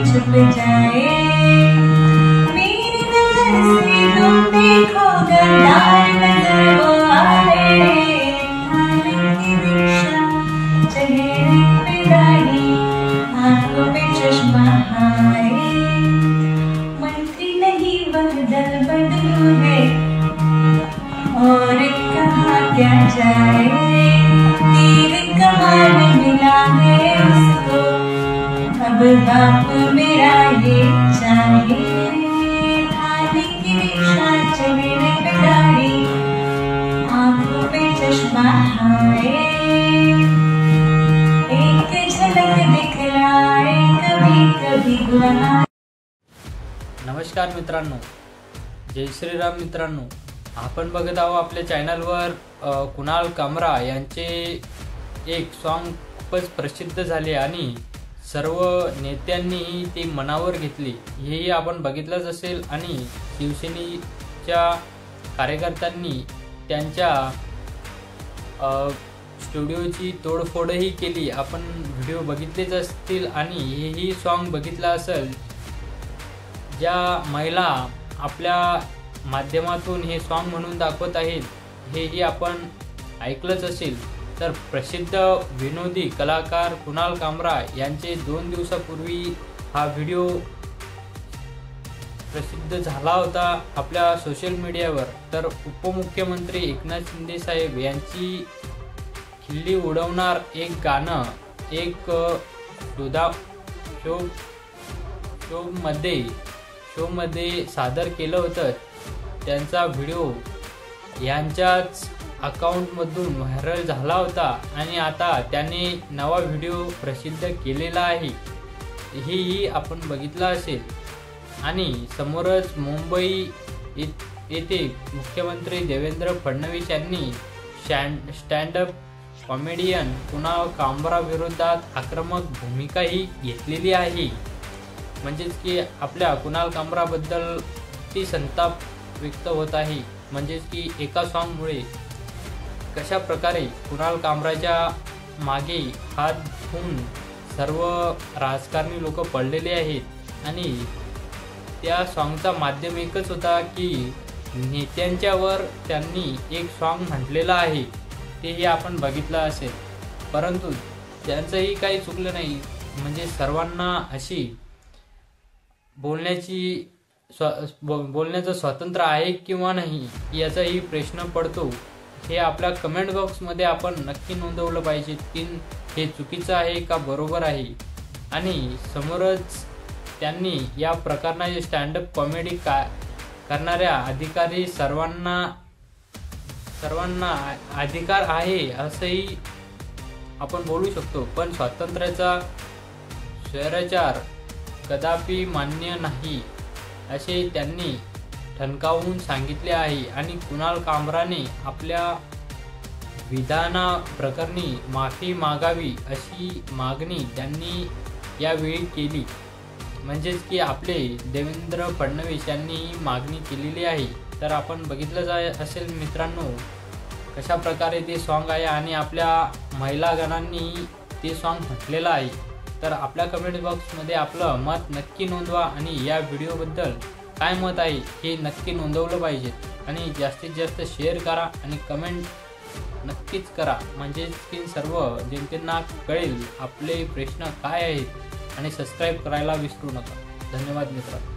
छुप जाए मेरी नजर से तुम देखो गद्दार नजर वो आए की रिक्शा चेहरे पे दाढ़ी आंखों पे चश्मा हाय मंत्री नहीं वह दल बदलू है और कहाँ क्या जाए तीर कमान मिला है उसको अब बाप मेरा ये चाहिए थाने की रिक्शा चेहरे पे दाढ़ी आंखों पे चश्मा हाय एक झलक दिखलाए कभी कभी गुनाह। नमस्कार मित्रांनो, जय श्रीराम मित्रांनो, आपण बघत आहोत आपल्या चॅनलवर कुणाल कामरा यांचे एक सॉन्ग खूपच प्रसिद्ध झाले आणि सर्व नेत्यांनी ते मनावर घेतले, हेही आपण बघितलंच असेल आणि शिवसेनेच्या कार्यकर्त्यांनी त्यांच्या स्टुडिओची तोडफोडही केली, आपण व्हिडिओ बघितलेच असतील आणि हेही सॉन्ग बघितलं असेल। ज्या महिला आपल्या माध्यमातून हे सॉन्ग म्हणून दाखवत आहेत हेही आपण ऐकलंच असेल। तर प्रसिद्ध विनोदी कलाकार कुणाल कामरा यांचे 2 दिवसापूर्वी हा व्हिडिओ प्रसिद्ध झाला होता आपल्या सोशल मीडियावर। तर उपमुख्यमंत्री एकनाथ शिंदे साहेब यांची खिल्ली उडवणार एक गाणं एक शोमध्ये सादर केलं होतं। त्यांचा व्हिडिओ यांच्याच अकाउंटमधून व्हायरल झाला होता आणि आता त्याने नवा व्हिडिओ प्रसिद्ध केलेला आहे, हेही आपण बघितलं असेल। आणि समोरच मुंबई येथे मुख्यमंत्री देवेंद्र फडणवीस यांनी स्टँडअप कॉमेडियन कुणाल कामरा विरोधात आक्रमक भूमिकाही घेतलेली आहे। म्हणजेच की आपल्या कुणाल कामराबद्दल ती संताप व्यक्त होत आहे, म्हणजेच की एका सॉन्गमुळे कशा प्रकारे कुणाल कामराच्या मागे हात धुवून सर्व राजकारणी लोक पडलेले आहेत आणि त्या सॉन्गचा माध्यम एकच होता की नेत्यांच्यावर त्यांनी एक सॉन्ग म्हटलेलं आहे, तेही आपण बघितलं असेल। परंतु त्यांचंही काही चुकलं नाही, म्हणजे सर्वांना अशी बोलण्याचं स्वातंत्र्य आहे किंवा नाही याचाही प्रश्न पडतो। हे आपल्या कमेंट बॉक्समध्ये आपण नक्की नोंदवलं पाहिजे की हे चुकीचं आहे का बरोबर आहे। आणि समोरच त्यांनी या प्रकारचे स्टँडअप कॉमेडी करणाऱ्या अधिकारी सर्वांना अधिकार आहे असंही आपण बोलू शकतो, पण स्वातंत्र्याचा स्वैराचार कदापि मान्य नाही असे त्यांनी ठणकावून सांगितले आहे। आणि कुणाल कामराने आपल्या विधानाप्रकरणी माफी मागावी अशी मागणी त्यांनी यावेळी केली, म्हणजेच की आपले देवेंद्र फडणवीस यांनी मागणी केलेली आहे। तर आपण बघितलं असेल मित्रांनो कशा प्रकारे ते सॉन्ग आहे आणि आपल्या महिला गणांनी ते सॉन्ग म्हटलेलं आहे। तर आपल्या कमेंट बॉक्समध्ये आपलं मत नक्की नोंदवा आणि या व्हिडिओबद्दल काय मत आहे हे नक्की नोंदवलं पाहिजे आणि जास्तीत जास्त शेअर करा आणि कमेंट नक्कीच करा, म्हणजे की सर्व जनतेला कळेल आपले प्रश्न काय आहेत। आणि सबस्क्राईब करायला विसरू नका। धन्यवाद मित्रांनो।